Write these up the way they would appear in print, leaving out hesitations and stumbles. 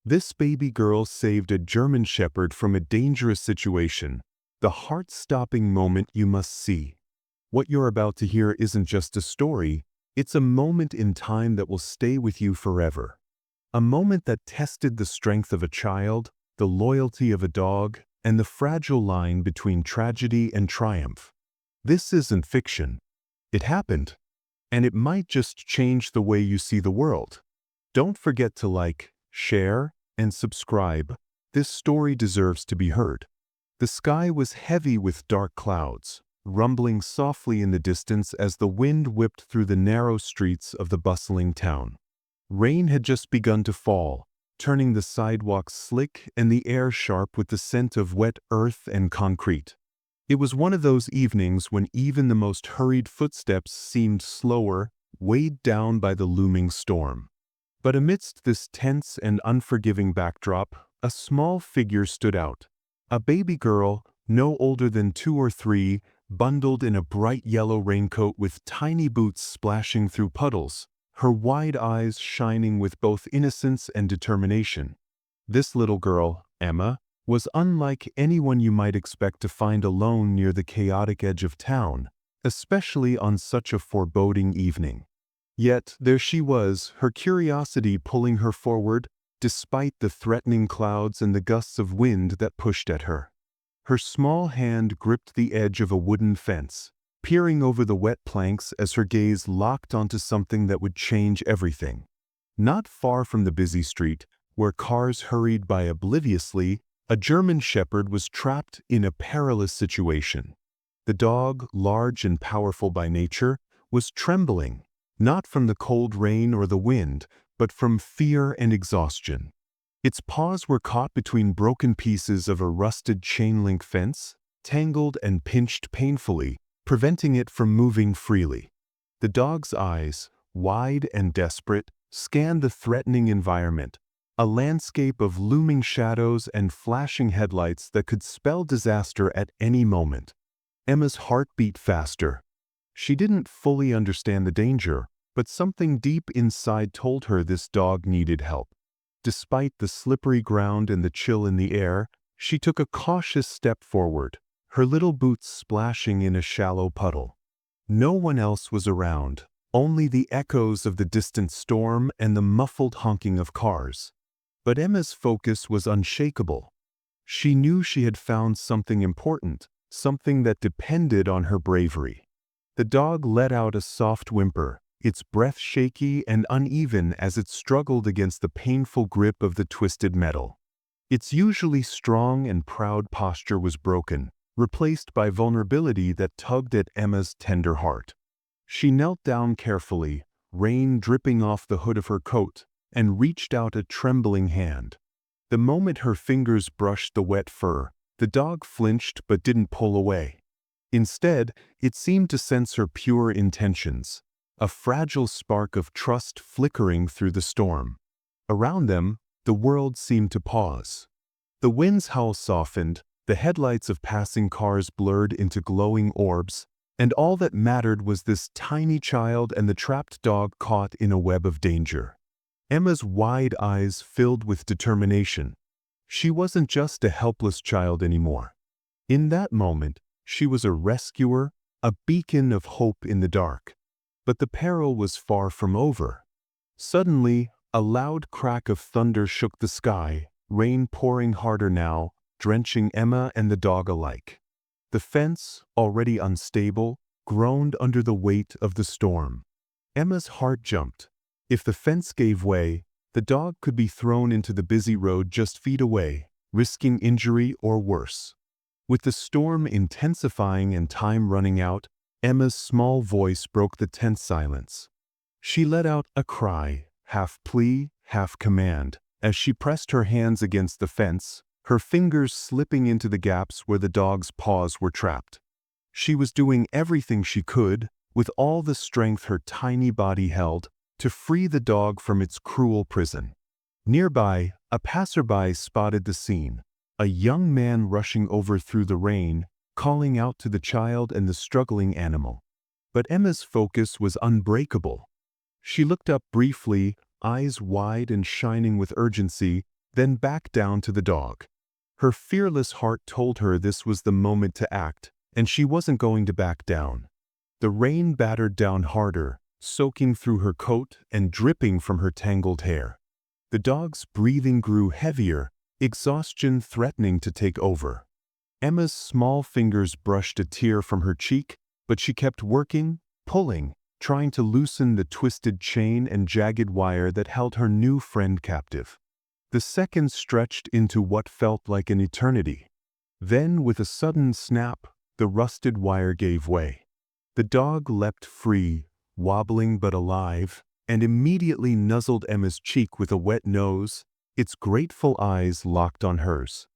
This baby girl saved a German shepherd from a dangerous situation, the heart-stopping moment you must see. What you're about to hear isn't just a story, it's a moment in time that will stay with you forever. A moment that tested the strength of a child, the loyalty of a dog, and the fragile line between tragedy and triumph. This isn't fiction. It happened, and it might just change the way you see the world. Don't forget to like, share, and subscribe. This story deserves to be heard. The sky was heavy with dark clouds, rumbling softly in the distance as the wind whipped through the narrow streets of the bustling town. Rain had just begun to fall, turning the sidewalks slick and the air sharp with the scent of wet earth and concrete. It was one of those evenings when even the most hurried footsteps seemed slower, weighed down by the looming storm. But amidst this tense and unforgiving backdrop, a small figure stood out. A baby girl, no older than 2 or 3, bundled in a bright yellow raincoat with tiny boots splashing through puddles, her wide eyes shining with both innocence and determination. This little girl, Emma, was unlike anyone you might expect to find alone near the chaotic edge of town, especially on such a foreboding evening. Yet there she was, her curiosity pulling her forward, despite the threatening clouds and the gusts of wind that pushed at her. Her small hand gripped the edge of a wooden fence, peering over the wet planks as her gaze locked onto something that would change everything. Not far from the busy street, where cars hurried by obliviously, a German shepherd was trapped in a perilous situation. The dog, large and powerful by nature, was trembling, not from the cold rain or the wind, but from fear and exhaustion. Its paws were caught between broken pieces of a rusted chain-link fence, tangled and pinched painfully, preventing it from moving freely. The dog's eyes, wide and desperate, scanned the threatening environment, a landscape of looming shadows and flashing headlights that could spell disaster at any moment. Emma's heart beat faster. She didn't fully understand the danger, but something deep inside told her this dog needed help. Despite the slippery ground and the chill in the air, she took a cautious step forward, her little boots splashing in a shallow puddle. No one else was around, only the echoes of the distant storm and the muffled honking of cars. But Emma's focus was unshakable. She knew she had found something important, something that depended on her bravery. The dog let out a soft whimper, its breath shaky and uneven as it struggled against the painful grip of the twisted metal. Its usually strong and proud posture was broken, replaced by vulnerability that tugged at Emma's tender heart. She knelt down carefully, rain dripping off the hood of her coat, and reached out a trembling hand. The moment her fingers brushed the wet fur, the dog flinched but didn't pull away. Instead, it seemed to sense her pure intentions, a fragile spark of trust flickering through the storm. Around them, the world seemed to pause. The wind's howl softened, the headlights of passing cars blurred into glowing orbs, and all that mattered was this tiny child and the trapped dog caught in a web of danger. Emma's wide eyes filled with determination. She wasn't just a helpless child anymore. In that moment, she was a rescuer, a beacon of hope in the dark. But the peril was far from over. Suddenly, a loud crack of thunder shook the sky, rain pouring harder now, drenching Emma and the dog alike. The fence, already unstable, groaned under the weight of the storm. Emma's heart jumped. If the fence gave way, the dog could be thrown into the busy road just feet away, risking injury or worse. With the storm intensifying and time running out, Emma's small voice broke the tense silence. She let out a cry, half plea, half command, as she pressed her hands against the fence, her fingers slipping into the gaps where the dog's paws were trapped. She was doing everything she could, with all the strength her tiny body held, to free the dog from its cruel prison. Nearby, a passerby spotted the scene, a young man rushing over through the rain, calling out to the child and the struggling animal. But Emma's focus was unbreakable. She looked up briefly, eyes wide and shining with urgency, then back down to the dog. Her fearless heart told her this was the moment to act, and she wasn't going to back down. The rain battered down harder, soaking through her coat and dripping from her tangled hair. The dog's breathing grew heavier, exhaustion threatening to take over. Emma's small fingers brushed a tear from her cheek, but she kept working, pulling, trying to loosen the twisted chain and jagged wire that held her new friend captive. The seconds stretched into what felt like an eternity. Then, with a sudden snap, the rusted wire gave way. The dog leapt free, wobbling but alive, and immediately nuzzled Emma's cheek with a wet nose, its grateful eyes locked on hers.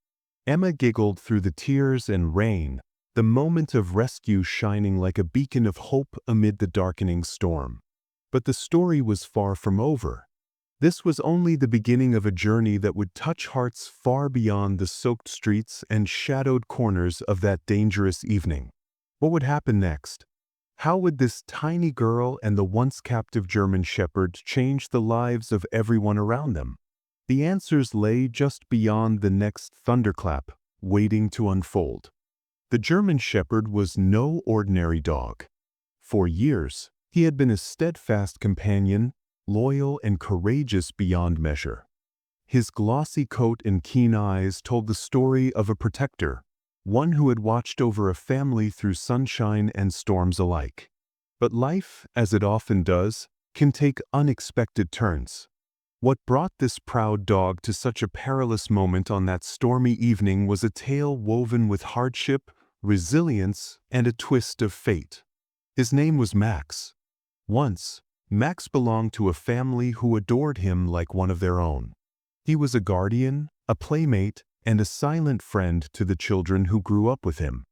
Emma giggled through the tears and rain, the moment of rescue shining like a beacon of hope amid the darkening storm. But the story was far from over. This was only the beginning of a journey that would touch hearts far beyond the soaked streets and shadowed corners of that dangerous evening. What would happen next? How would this tiny girl and the once captive German Shepherd change the lives of everyone around them? The answers lay just beyond the next thunderclap, waiting to unfold. The German Shepherd was no ordinary dog. For years, he had been a steadfast companion, loyal and courageous beyond measure. His glossy coat and keen eyes told the story of a protector, one who had watched over a family through sunshine and storms alike. But life, as it often does, can take unexpected turns. What brought this proud dog to such a perilous moment on that stormy evening was a tale woven with hardship, resilience, and a twist of fate. His name was Max. Once, Max belonged to a family who adored him like one of their own. He was a guardian, a playmate, and a silent friend to the children who grew up with him.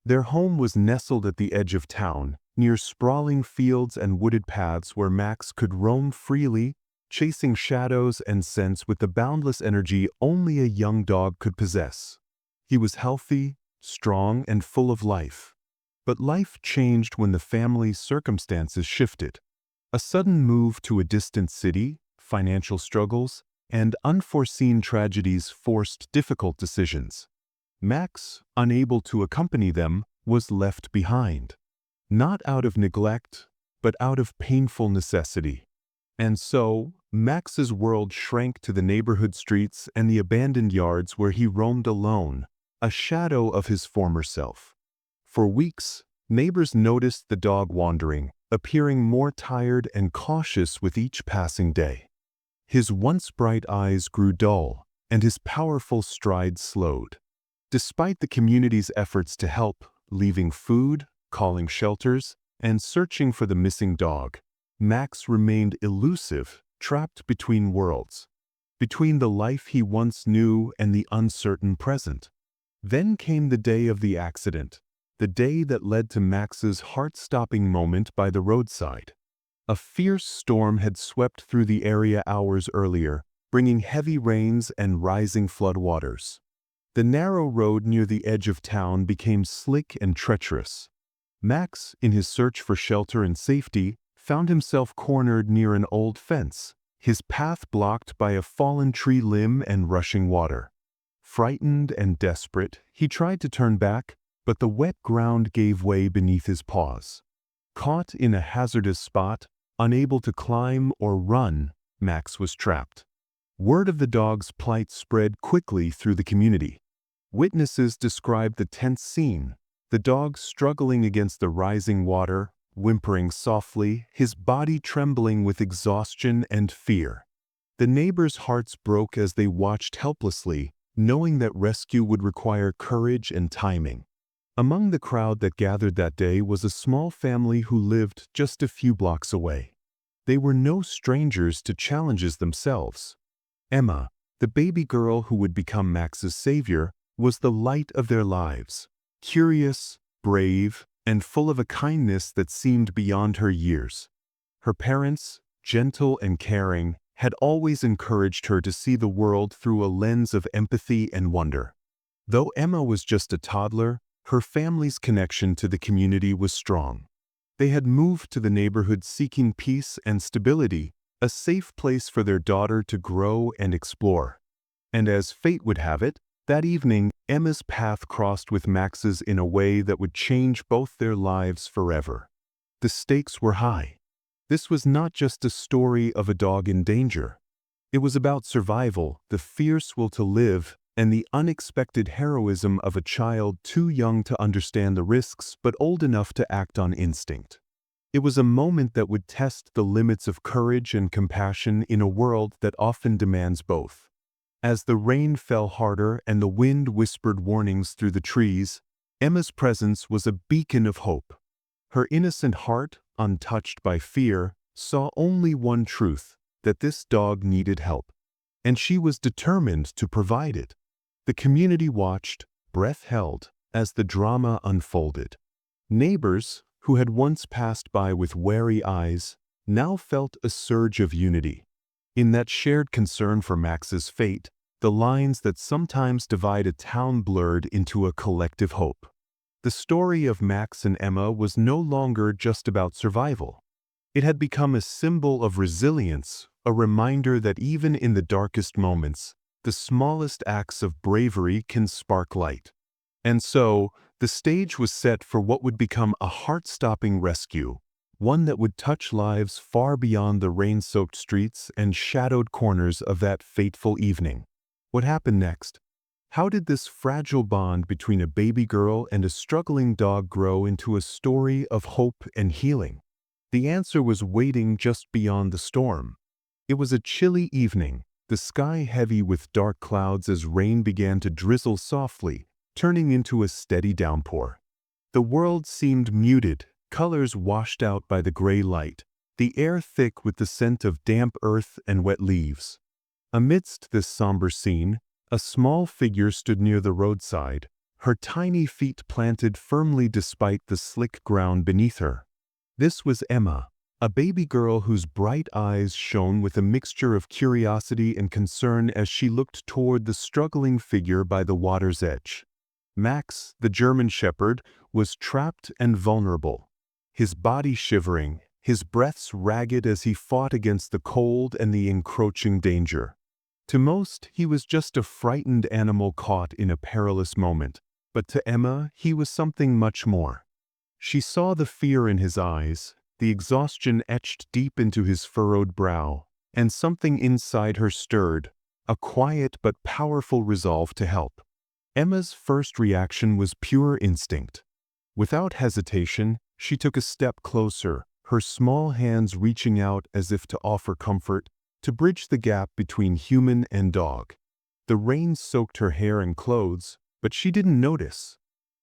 Their home was nestled at the edge of town, near sprawling fields and wooded paths where Max could roam freely, chasing shadows and scents with the boundless energy only a young dog could possess. He was healthy, strong, and full of life. But life changed when the family's circumstances shifted. A sudden move to a distant city, financial struggles, and unforeseen tragedies forced difficult decisions. Max, unable to accompany them, was left behind. Not out of neglect, but out of painful necessity. And so, Max's world shrank to the neighborhood streets and the abandoned yards where he roamed alone, a shadow of his former self. For weeks, neighbors noticed the dog wandering, appearing more tired and cautious with each passing day. His once bright eyes grew dull, and his powerful stride slowed. Despite the community's efforts to help, leaving food, calling shelters, and searching for the missing dog, Max remained elusive, trapped between worlds, between the life he once knew and the uncertain present. Then came the day of the accident, the day that led to Max's heart-stopping moment by the roadside. A fierce storm had swept through the area hours earlier, bringing heavy rains and rising floodwaters. The narrow road near the edge of town became slick and treacherous. Max, in his search for shelter and safety, found himself cornered near an old fence, his path blocked by a fallen tree limb and rushing water. Frightened and desperate, he tried to turn back, but the wet ground gave way beneath his paws. Caught in a hazardous spot, unable to climb or run, Max was trapped. Word of the dog's plight spread quickly through the community. Witnesses described the tense scene, the dog struggling against the rising water, whimpering softly, his body trembling with exhaustion and fear. The neighbors' hearts broke as they watched helplessly, knowing that rescue would require courage and timing. Among the crowd that gathered that day was a small family who lived just a few blocks away. They were no strangers to challenges themselves. Emma, the baby girl who would become Max's savior, was the light of their lives, curious, brave, and full of a kindness that seemed beyond her years. Her parents, gentle and caring, had always encouraged her to see the world through a lens of empathy and wonder. Though Emma was just a toddler, her family's connection to the community was strong. They had moved to the neighborhood seeking peace and stability, a safe place for their daughter to grow and explore. And as fate would have it, that evening, Emma's path crossed with Max's in a way that would change both their lives forever. The stakes were high. This was not just a story of a dog in danger. It was about survival, the fierce will to live, and the unexpected heroism of a child too young to understand the risks but old enough to act on instinct. It was a moment that would test the limits of courage and compassion in a world that often demands both. As the rain fell harder and the wind whispered warnings through the trees, Emma's presence was a beacon of hope. Her innocent heart, untouched by fear, saw only one truth, that this dog needed help. And she was determined to provide it. The community watched, breath held, as the drama unfolded. Neighbors, who had once passed by with wary eyes, now felt a surge of unity. In that shared concern for Max's fate, the lines that sometimes divide a town blurred into a collective hope. The story of Max and Emma was no longer just about survival. It had become a symbol of resilience, a reminder that even in the darkest moments, the smallest acts of bravery can spark light. And so, the stage was set for what would become a heart-stopping rescue, one that would touch lives far beyond the rain-soaked streets and shadowed corners of that fateful evening. What happened next? How did this fragile bond between a baby girl and a struggling dog grow into a story of hope and healing? The answer was waiting just beyond the storm. It was a chilly evening, the sky heavy with dark clouds as rain began to drizzle softly, turning into a steady downpour. The world seemed muted, colors washed out by the gray light, the air thick with the scent of damp earth and wet leaves. Amidst this somber scene, a small figure stood near the roadside, her tiny feet planted firmly despite the slick ground beneath her. This was Emma, a baby girl whose bright eyes shone with a mixture of curiosity and concern as she looked toward the struggling figure by the water's edge. Max, the German shepherd, was trapped and vulnerable, his body shivering, his breaths ragged as he fought against the cold and the encroaching danger. To most, he was just a frightened animal caught in a perilous moment, but to Emma, he was something much more. She saw the fear in his eyes, the exhaustion etched deep into his furrowed brow, and something inside her stirred, a quiet but powerful resolve to help. Emma's first reaction was pure instinct. Without hesitation, she took a step closer, her small hands reaching out as if to offer comfort, to bridge the gap between human and dog. The rain soaked her hair and clothes, but she didn't notice.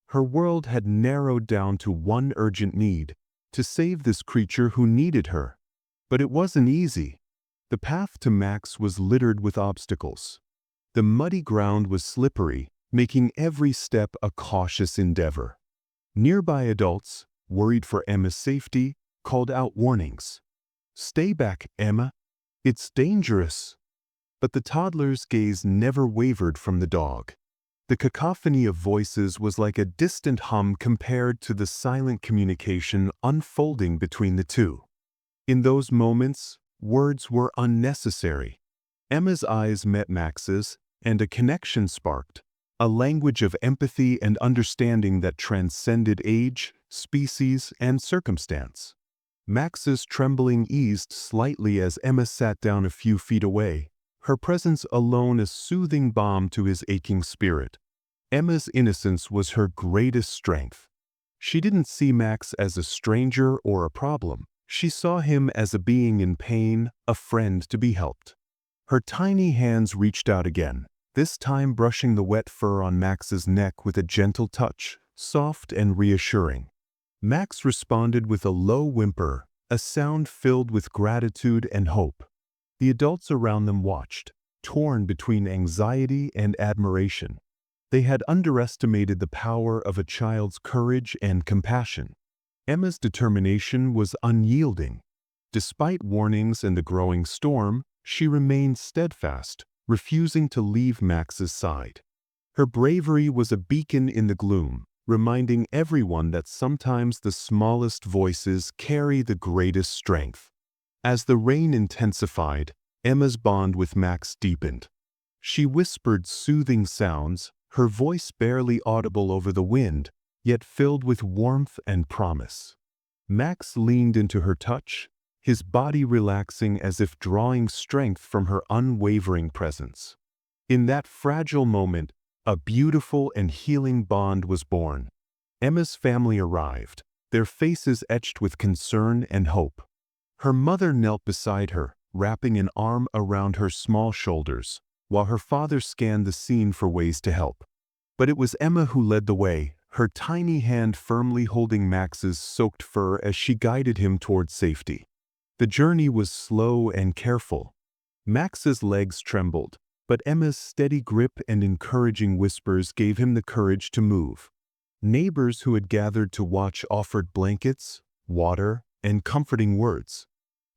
Her world had narrowed down to one urgent need, to save this creature who needed her. But it wasn't easy. The path to Max was littered with obstacles. The muddy ground was slippery, making every step a cautious endeavor. Nearby adults, worried for Emma's safety, called out warnings. "Stay back, Emma. It's dangerous." But the toddler's gaze never wavered from the dog. The cacophony of voices was like a distant hum compared to the silent communication unfolding between the two. In those moments, words were unnecessary. Emma's eyes met Max's, and a connection sparked, a language of empathy and understanding that transcended age, species, and circumstance. Max's trembling eased slightly as Emma sat down a few feet away, her presence alone a soothing balm to his aching spirit. Emma's innocence was her greatest strength. She didn't see Max as a stranger or a problem. She saw him as a being in pain, a friend to be helped. Her tiny hands reached out again, this time brushing the wet fur on Max's neck with a gentle touch, soft and reassuring. Max responded with a low whimper, a sound filled with gratitude and hope. The adults around them watched, torn between anxiety and admiration. They had underestimated the power of a child's courage and compassion. Emma's determination was unyielding. Despite warnings and the growing storm, she remained steadfast, refusing to leave Max's side. Her bravery was a beacon in the gloom, reminding everyone that sometimes the smallest voices carry the greatest strength. As the rain intensified, Emma's bond with Max deepened. She whispered soothing sounds, her voice barely audible over the wind, yet filled with warmth and promise. Max leaned into her touch, his body relaxing as if drawing strength from her unwavering presence. In that fragile moment, a beautiful and healing bond was born. Emma's family arrived, their faces etched with concern and hope. Her mother knelt beside her, wrapping an arm around her small shoulders, while her father scanned the scene for ways to help. But it was Emma who led the way, her tiny hand firmly holding Max's soaked fur as she guided him toward safety. The journey was slow and careful. Max's legs trembled, but Emma's steady grip and encouraging whispers gave him the courage to move. Neighbors who had gathered to watch offered blankets, water, and comforting words.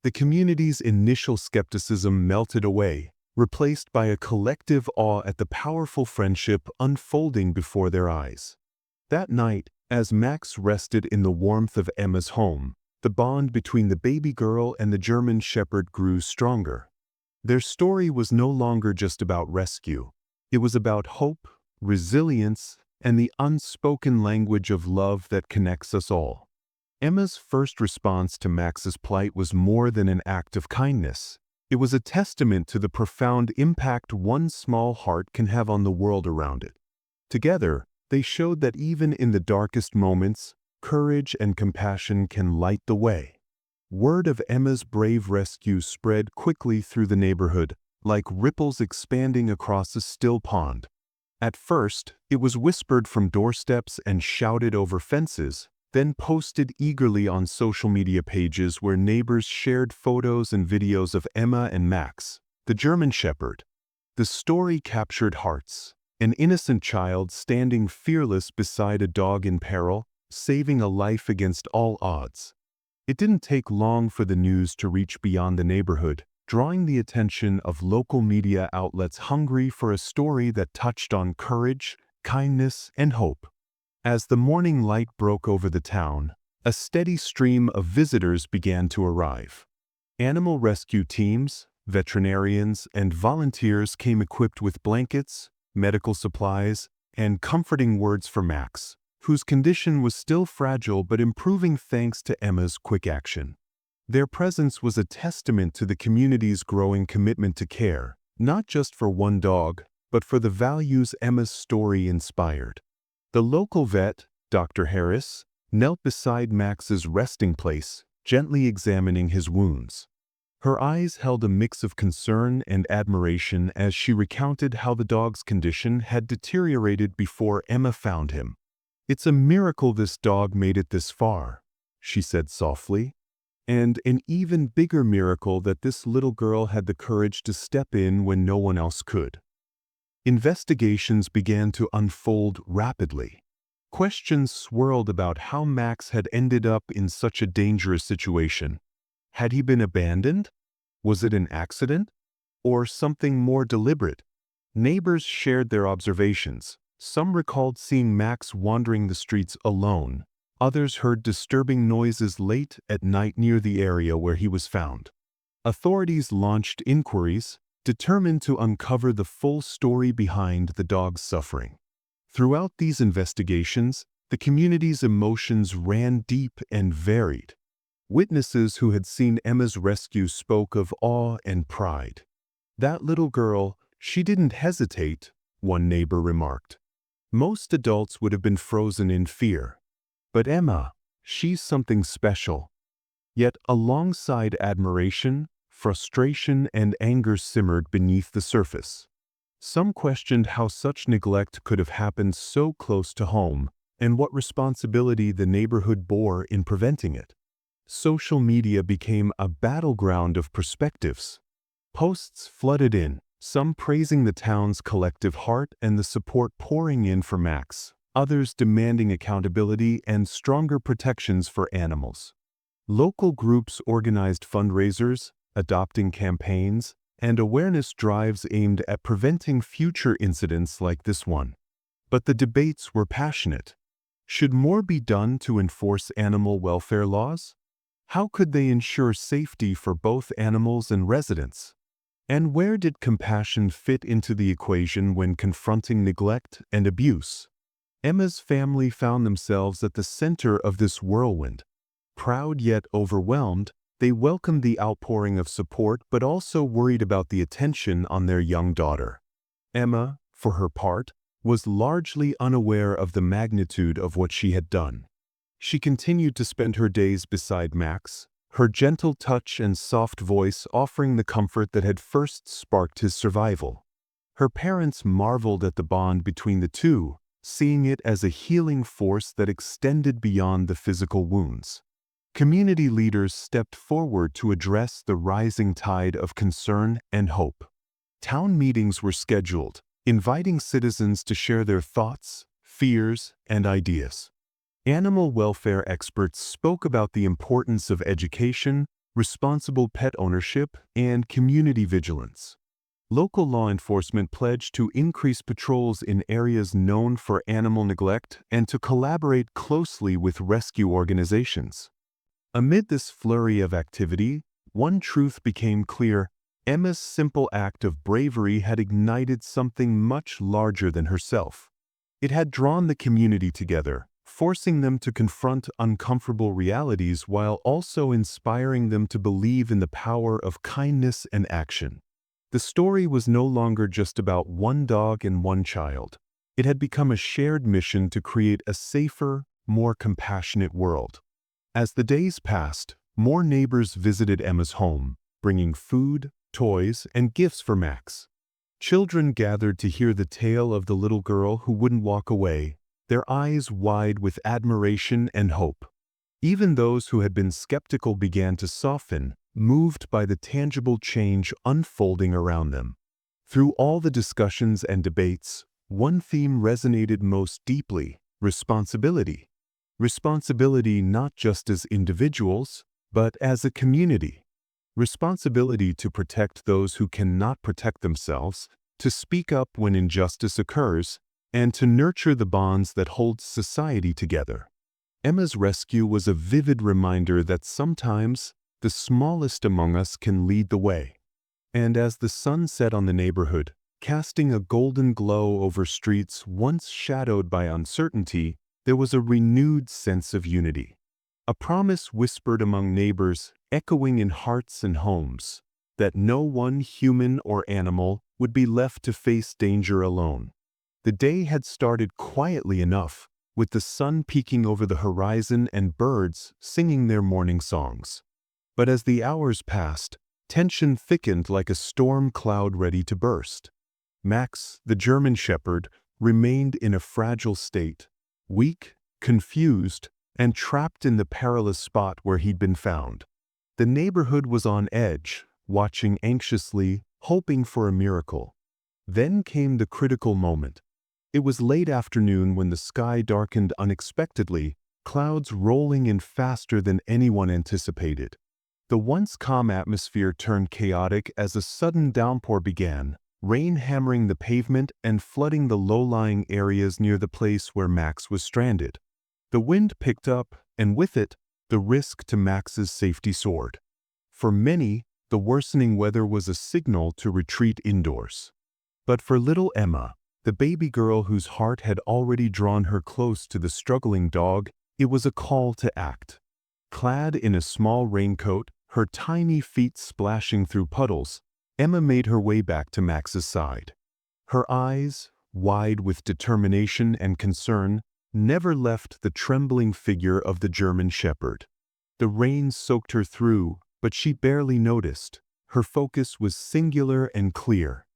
The community's initial skepticism melted away, replaced by a collective awe at the powerful friendship unfolding before their eyes. That night, as Max rested in the warmth of Emma's home, the bond between the baby girl and the German shepherd grew stronger. Their story was no longer just about rescue. It was about hope, resilience, and the unspoken language of love that connects us all. Emma's first response to Max's plight was more than an act of kindness. It was a testament to the profound impact one small heart can have on the world around it. Together, they showed that even in the darkest moments, courage and compassion can light the way. Word of Emma's brave rescue spread quickly through the neighborhood, like ripples expanding across a still pond. At first, it was whispered from doorsteps and shouted over fences, then posted eagerly on social media pages where neighbors shared photos and videos of Emma and Max, the German shepherd. The story captured hearts. An innocent child standing fearless beside a dog in peril, saving a life against all odds. It didn't take long for the news to reach beyond the neighborhood, drawing the attention of local media outlets hungry for a story that touched on courage, kindness, and hope. As the morning light broke over the town, a steady stream of visitors began to arrive. Animal rescue teams, veterinarians, and volunteers came equipped with blankets, medical supplies, and comforting words for Max, whose condition was still fragile but improving thanks to Emma's quick action. Their presence was a testament to the community's growing commitment to care, not just for one dog, but for the values Emma's story inspired. The local vet, Dr. Harris, knelt beside Max's resting place, gently examining his wounds. Her eyes held a mix of concern and admiration as she recounted how the dog's condition had deteriorated before Emma found him. "It's a miracle this dog made it this far," she said softly. "And an even bigger miracle that this little girl had the courage to step in when no one else could." Investigations began to unfold rapidly. Questions swirled about how Max had ended up in such a dangerous situation. Had he been abandoned? Was it an accident? Or something more deliberate? Neighbors shared their observations. Some recalled seeing Max wandering the streets alone. Others heard disturbing noises late at night near the area where he was found. Authorities launched inquiries, determined to uncover the full story behind the dog's suffering. Throughout these investigations, the community's emotions ran deep and varied. Witnesses who had seen Emma's rescue spoke of awe and pride. "That little girl, she didn't hesitate," one neighbor remarked. "Most adults would have been frozen in fear. But Emma, she's something special." Yet alongside admiration, frustration and anger simmered beneath the surface. Some questioned how such neglect could have happened so close to home, and what responsibility the neighborhood bore in preventing it. Social media became a battleground of perspectives. Posts flooded in, some praising the town's collective heart and the support pouring in for Max, others demanding accountability and stronger protections for animals. Local groups organized fundraisers, adopting campaigns, and awareness drives aimed at preventing future incidents like this one. But the debates were passionate. Should more be done to enforce animal welfare laws? How could they ensure safety for both animals and residents? And where did compassion fit into the equation when confronting neglect and abuse? Emma's family found themselves at the center of this whirlwind. Proud yet overwhelmed, they welcomed the outpouring of support but also worried about the attention on their young daughter. Emma, for her part, was largely unaware of the magnitude of what she had done. She continued to spend her days beside Max, her gentle touch and soft voice offering the comfort that had first sparked his survival. Her parents marveled at the bond between the two, seeing it as a healing force that extended beyond the physical wounds. Community leaders stepped forward to address the rising tide of concern and hope. Town meetings were scheduled, inviting citizens to share their thoughts, fears, and ideas. Animal welfare experts spoke about the importance of education, responsible pet ownership, and community vigilance. Local law enforcement pledged to increase patrols in areas known for animal neglect and to collaborate closely with rescue organizations. Amid this flurry of activity, one truth became clear: Emma's simple act of bravery had ignited something much larger than herself. It had drawn the community together, forcing them to confront uncomfortable realities while also inspiring them to believe in the power of kindness and action. The story was no longer just about one dog and one child. It had become a shared mission to create a safer, more compassionate world. As the days passed, more neighbors visited Emma's home, bringing food, toys, and gifts for Max. Children gathered to hear the tale of the little girl who wouldn't walk away, their eyes wide with admiration and hope. Even those who had been skeptical began to soften, moved by the tangible change unfolding around them. Through all the discussions and debates, one theme resonated most deeply: responsibility. Responsibility not just as individuals, but as a community. Responsibility to protect those who cannot protect themselves, to speak up when injustice occurs, and to nurture the bonds that hold society together. Emma's rescue was a vivid reminder that sometimes the smallest among us can lead the way. And as the sun set on the neighborhood, casting a golden glow over streets once shadowed by uncertainty, there was a renewed sense of unity. A promise whispered among neighbors, echoing in hearts and homes, that no one human or animal would be left to face danger alone. The day had started quietly enough, with the sun peeking over the horizon and birds singing their morning songs. But as the hours passed, tension thickened like a storm cloud ready to burst. Max, the German Shepherd, remained in a fragile state, weak, confused, and trapped in the perilous spot where he'd been found. The neighborhood was on edge, watching anxiously, hoping for a miracle. Then came the critical moment. It was late afternoon when the sky darkened unexpectedly, clouds rolling in faster than anyone anticipated. The once calm atmosphere turned chaotic as a sudden downpour began, rain hammering the pavement and flooding the low-lying areas near the place where Max was stranded. The wind picked up, and with it, the risk to Max's safety soared. For many, the worsening weather was a signal to retreat indoors. But for little Emma, the baby girl whose heart had already drawn her close to the struggling dog, it was a call to act. Clad in a small raincoat, her tiny feet splashing through puddles, Emma made her way back to Max's side. Her eyes, wide with determination and concern, never left the trembling figure of the German Shepherd. The rain soaked her through, but she barely noticed. Her focus was singular and clear.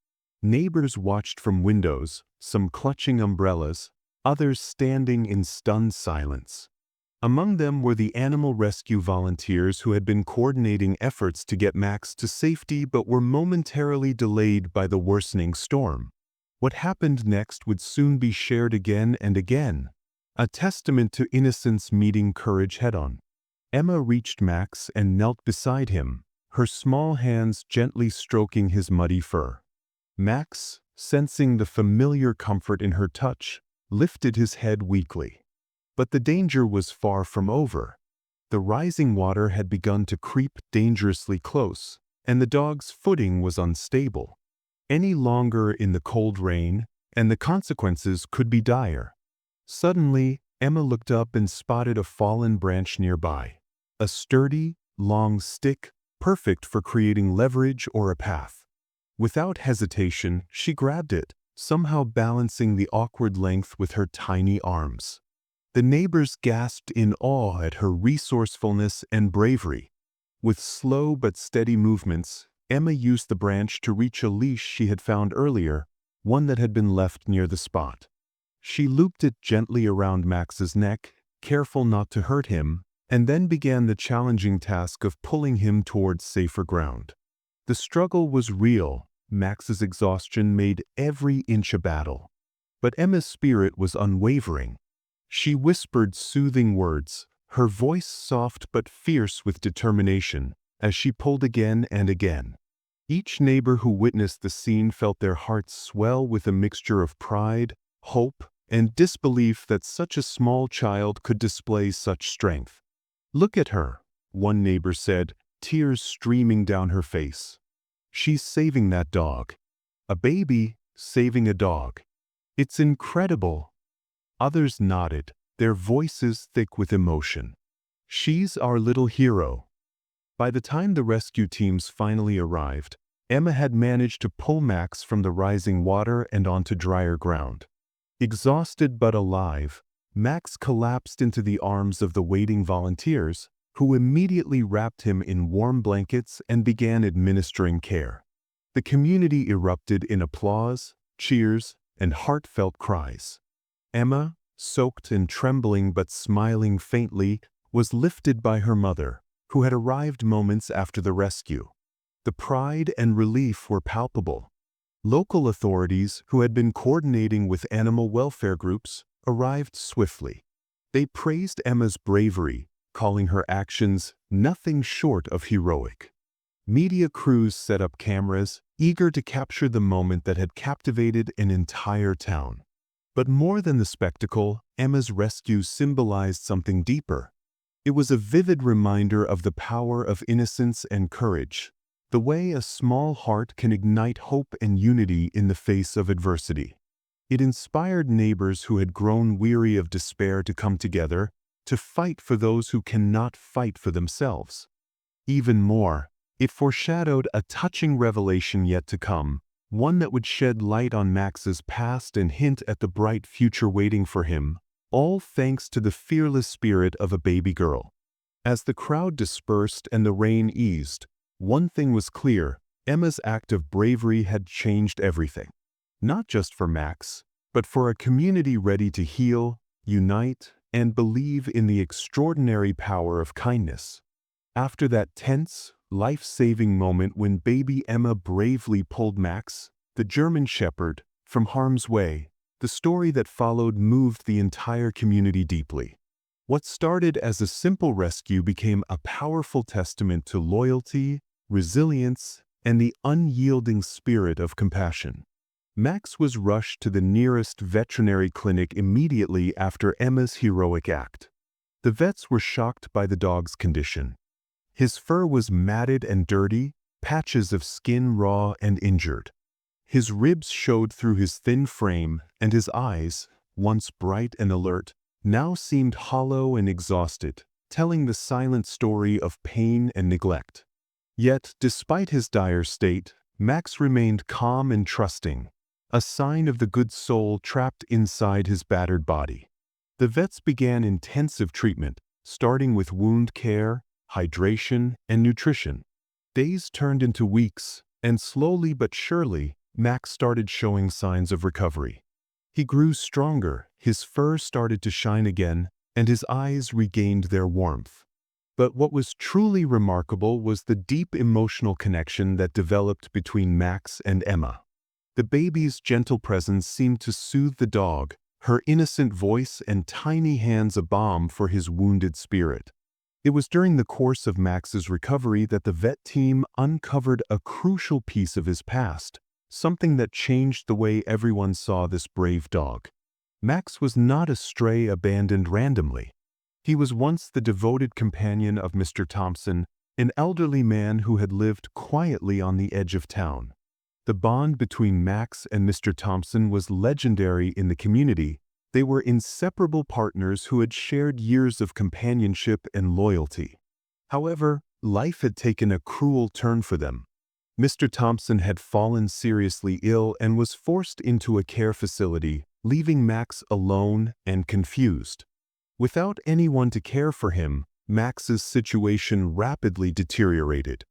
Neighbors watched from windows, some clutching umbrellas, others standing in stunned silence. Among them were the animal rescue volunteers who had been coordinating efforts to get Max to safety but were momentarily delayed by the worsening storm. What happened next would soon be shared again and again, a testament to innocence meeting courage head-on. Emma reached Max and knelt beside him, her small hands gently stroking his muddy fur. Max, sensing the familiar comfort in her touch, lifted his head weakly. But the danger was far from over. The rising water had begun to creep dangerously close, and the dog's footing was unstable. Any longer in the cold rain, and the consequences could be dire. Suddenly, Emma looked up and spotted a fallen branch nearby. A sturdy, long stick, perfect for creating leverage or a path. Without hesitation, she grabbed it, somehow balancing the awkward length with her tiny arms. The neighbors gasped in awe at her resourcefulness and bravery. With slow but steady movements, Emma used the branch to reach a leash she had found earlier, one that had been left near the spot. She looped it gently around Max's neck, careful not to hurt him, and then began the challenging task of pulling him towards safer ground. The struggle was real. Max's exhaustion made every inch a battle. But Emma's spirit was unwavering. She whispered soothing words, her voice soft but fierce with determination, as she pulled again and again. Each neighbor who witnessed the scene felt their hearts swell with a mixture of pride, hope, and disbelief that such a small child could display such strength. "Look at her," one neighbor said, tears streaming down her face. "She's saving that dog." A baby saving a dog. "It's incredible." Others nodded, their voices thick with emotion. "She's our little hero." By the time the rescue teams finally arrived, Emma had managed to pull Max from the rising water and onto drier ground. Exhausted but alive, Max collapsed into the arms of the waiting volunteers, who immediately wrapped him in warm blankets and began administering care. The community erupted in applause, cheers, and heartfelt cries. Emma, soaked and trembling but smiling faintly, was lifted by her mother, who had arrived moments after the rescue. The pride and relief were palpable. Local authorities, who had been coordinating with animal welfare groups, arrived swiftly. They praised Emma's bravery, calling her actions nothing short of heroic. Media crews set up cameras, eager to capture the moment that had captivated an entire town. But more than the spectacle, Emma's rescue symbolized something deeper. It was a vivid reminder of the power of innocence and courage, the way a small heart can ignite hope and unity in the face of adversity. It inspired neighbors who had grown weary of despair to come together, to fight for those who cannot fight for themselves. Even more, it foreshadowed a touching revelation yet to come, one that would shed light on Max's past and hint at the bright future waiting for him, all thanks to the fearless spirit of a baby girl. As the crowd dispersed and the rain eased, one thing was clear: Emma's act of bravery had changed everything. Not just for Max, but for a community ready to heal, unite, and believe in the extraordinary power of kindness. After that tense, life-saving moment when baby Emma bravely pulled Max, the German Shepherd, from harm's way, the story that followed moved the entire community deeply. What started as a simple rescue became a powerful testament to loyalty, resilience, and the unyielding spirit of compassion. Max was rushed to the nearest veterinary clinic immediately after Emma's heroic act. The vets were shocked by the dog's condition. His fur was matted and dirty, patches of skin raw and injured. His ribs showed through his thin frame, and his eyes, once bright and alert, now seemed hollow and exhausted, telling the silent story of pain and neglect. Yet, despite his dire state, Max remained calm and trusting, a sign of the good soul trapped inside his battered body. The vets began intensive treatment, starting with wound care, hydration, and nutrition. Days turned into weeks, and slowly but surely, Max started showing signs of recovery. He grew stronger, his fur started to shine again, and his eyes regained their warmth. But what was truly remarkable was the deep emotional connection that developed between Max and Emma. The baby's gentle presence seemed to soothe the dog, her innocent voice and tiny hands a balm for his wounded spirit. It was during the course of Max's recovery that the vet team uncovered a crucial piece of his past, something that changed the way everyone saw this brave dog. Max was not a stray abandoned randomly. He was once the devoted companion of Mr. Thompson, an elderly man who had lived quietly on the edge of town. The bond between Max and Mr. Thompson was legendary in the community. They were inseparable partners who had shared years of companionship and loyalty. However, life had taken a cruel turn for them. Mr. Thompson had fallen seriously ill and was forced into a care facility, leaving Max alone and confused. Without anyone to care for him, Max's situation rapidly deteriorated.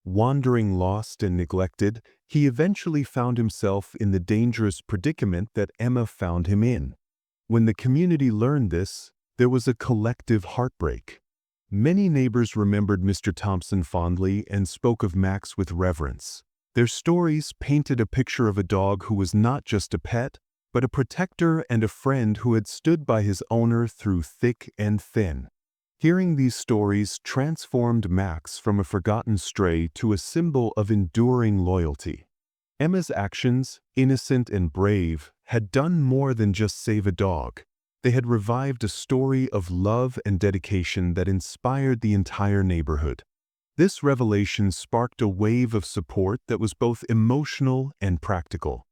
Wandering lost and neglected, he eventually found himself in the dangerous predicament that Emma found him in. When the community learned this, there was a collective heartbreak. Many neighbors remembered Mr. Thompson fondly and spoke of Max with reverence. Their stories painted a picture of a dog who was not just a pet, but a protector and a friend who had stood by his owner through thick and thin. Hearing these stories transformed Max from a forgotten stray to a symbol of enduring loyalty. Emma's actions, innocent and brave, had done more than just save a dog. They had revived a story of love and dedication that inspired the entire neighborhood. This revelation sparked a wave of support that was both emotional and practical.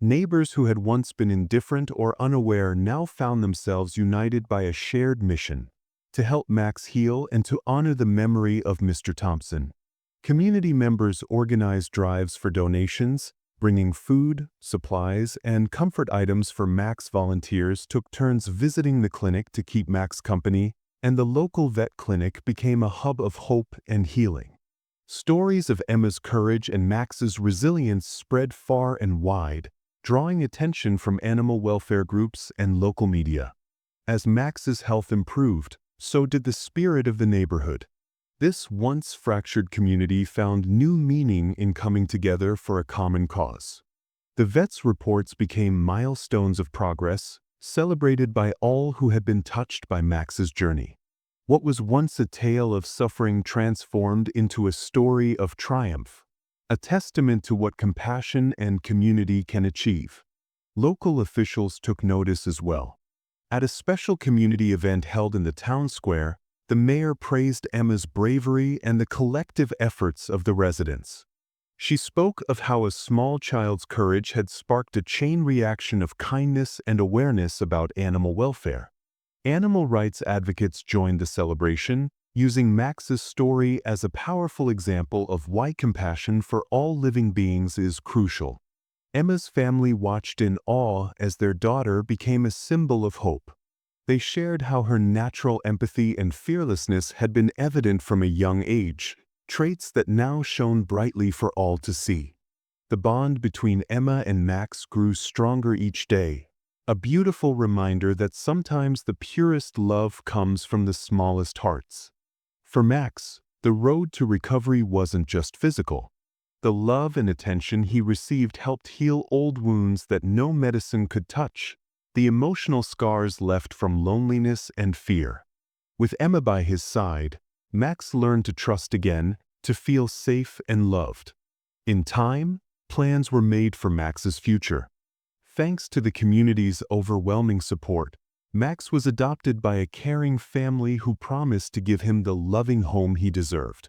Neighbors who had once been indifferent or unaware now found themselves united by a shared mission: to help Max heal and to honor the memory of Mr. Thompson. Community members organized drives for donations, bringing food, supplies, and comfort items for Max. Volunteers took turns visiting the clinic to keep Max company, and the local vet clinic became a hub of hope and healing. Stories of Emma's courage and Max's resilience spread far and wide, drawing attention from animal welfare groups and local media. As Max's health improved, so did the spirit of the neighborhood. This once fractured community found new meaning in coming together for a common cause. The vet's reports became milestones of progress, celebrated by all who had been touched by Max's journey. What was once a tale of suffering transformed into a story of triumph, a testament to what compassion and community can achieve. Local officials took notice as well. At a special community event held in the town square, the mayor praised Emma's bravery and the collective efforts of the residents. She spoke of how a small child's courage had sparked a chain reaction of kindness and awareness about animal welfare. Animal rights advocates joined the celebration, using Max's story as a powerful example of why compassion for all living beings is crucial. Emma's family watched in awe as their daughter became a symbol of hope. They shared how her natural empathy and fearlessness had been evident from a young age, traits that now shone brightly for all to see. The bond between Emma and Max grew stronger each day, a beautiful reminder that sometimes the purest love comes from the smallest hearts. For Max, the road to recovery wasn't just physical. The love and attention he received helped heal old wounds that no medicine could touch, the emotional scars left from loneliness and fear. With Emma by his side, Max learned to trust again, to feel safe and loved. In time, plans were made for Max's future. Thanks to the community's overwhelming support, Max was adopted by a caring family who promised to give him the loving home he deserved.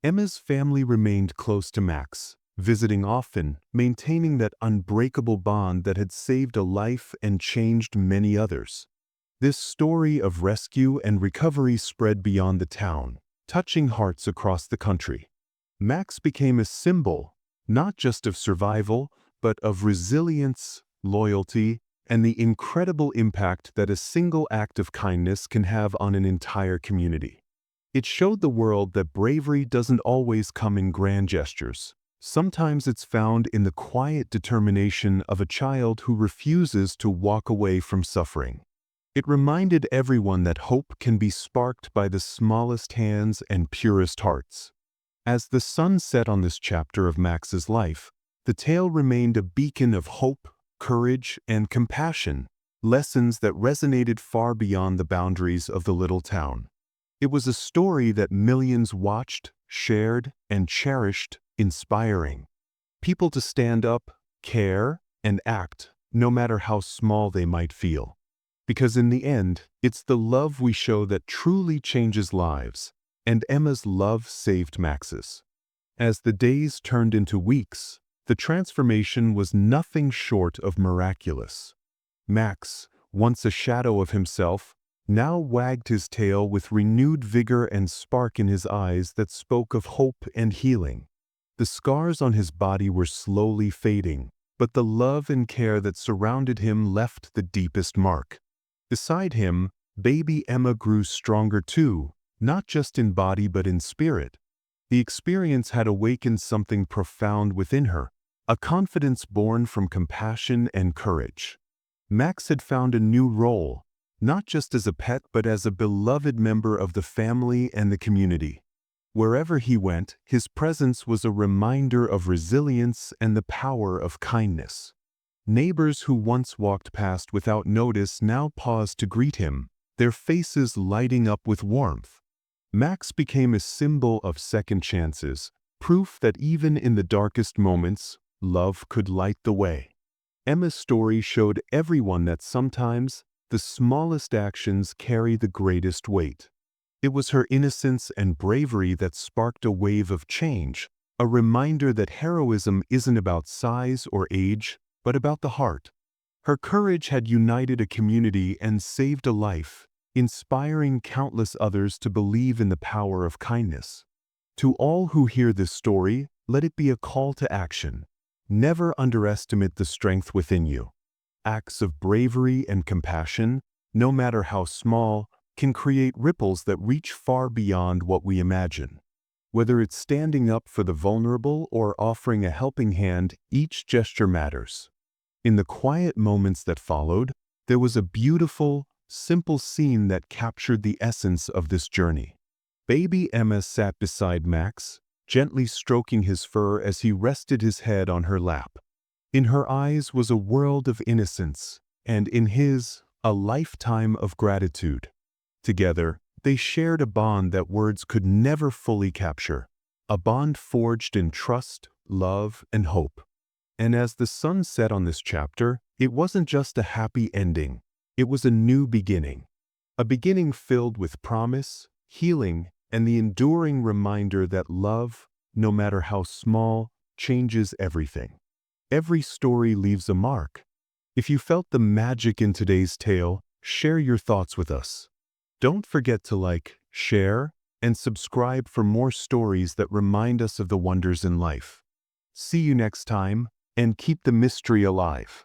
Emma's family remained close to Max, visiting often, maintaining that unbreakable bond that had saved a life and changed many others. This story of rescue and recovery spread beyond the town, touching hearts across the country. Max became a symbol, not just of survival, but of resilience, loyalty, and the incredible impact that a single act of kindness can have on an entire community. It showed the world that bravery doesn't always come in grand gestures. Sometimes it's found in the quiet determination of a child who refuses to walk away from suffering. It reminded everyone that hope can be sparked by the smallest hands and purest hearts. As the sun set on this chapter of Max's life, the tale remained a beacon of hope, courage, and compassion, lessons that resonated far beyond the boundaries of the little town. It was a story that millions watched, shared, and cherished, inspiring people to stand up, care, and act, no matter how small they might feel. Because in the end, it's the love we show that truly changes lives, And Emma's love saved Max's. As the days turned into weeks, the transformation was nothing short of miraculous. Max, once a shadow of himself, now wagged his tail with renewed vigor and spark in his eyes that spoke of hope and healing. The scars on his body were slowly fading, but the love and care that surrounded him left the deepest mark. Beside him, baby Emma grew stronger too, not just in body but in spirit. The experience had awakened something profound within her, a confidence born from compassion and courage. Max had found a new role, not just as a pet but as a beloved member of the family and the community. Wherever he went, his presence was a reminder of resilience and the power of kindness. Neighbors who once walked past without notice now paused to greet him, their faces lighting up with warmth. Max became a symbol of second chances, proof that even in the darkest moments, love could light the way. Emma's story showed everyone that sometimes the smallest actions carry the greatest weight. It was her innocence and bravery that sparked a wave of change, a reminder that heroism isn't about size or age, but about the heart. Her courage had united a community and saved a life, inspiring countless others to believe in the power of kindness. To all who hear this story, let it be a call to action. Never underestimate the strength within you. Acts of bravery and compassion, no matter how small, can create ripples that reach far beyond what we imagine. Whether it's standing up for the vulnerable or offering a helping hand, each gesture matters. In the quiet moments that followed, there was a beautiful, simple scene that captured the essence of this journey. Baby Emma sat beside Max, gently stroking his fur as he rested his head on her lap. In her eyes was a world of innocence, and in his, a lifetime of gratitude. Together, they shared a bond that words could never fully capture, a bond forged in trust, love, and hope. And as the sun set on this chapter, it wasn't just a happy ending, it was a new beginning. A beginning filled with promise, healing, and the enduring reminder that love, no matter how small, changes everything. Every story leaves a mark. If you felt the magic in today's tale, share your thoughts with us. Don't forget to like, share, and subscribe for more stories that remind us of the wonders in life. See you next time, and keep the mystery alive.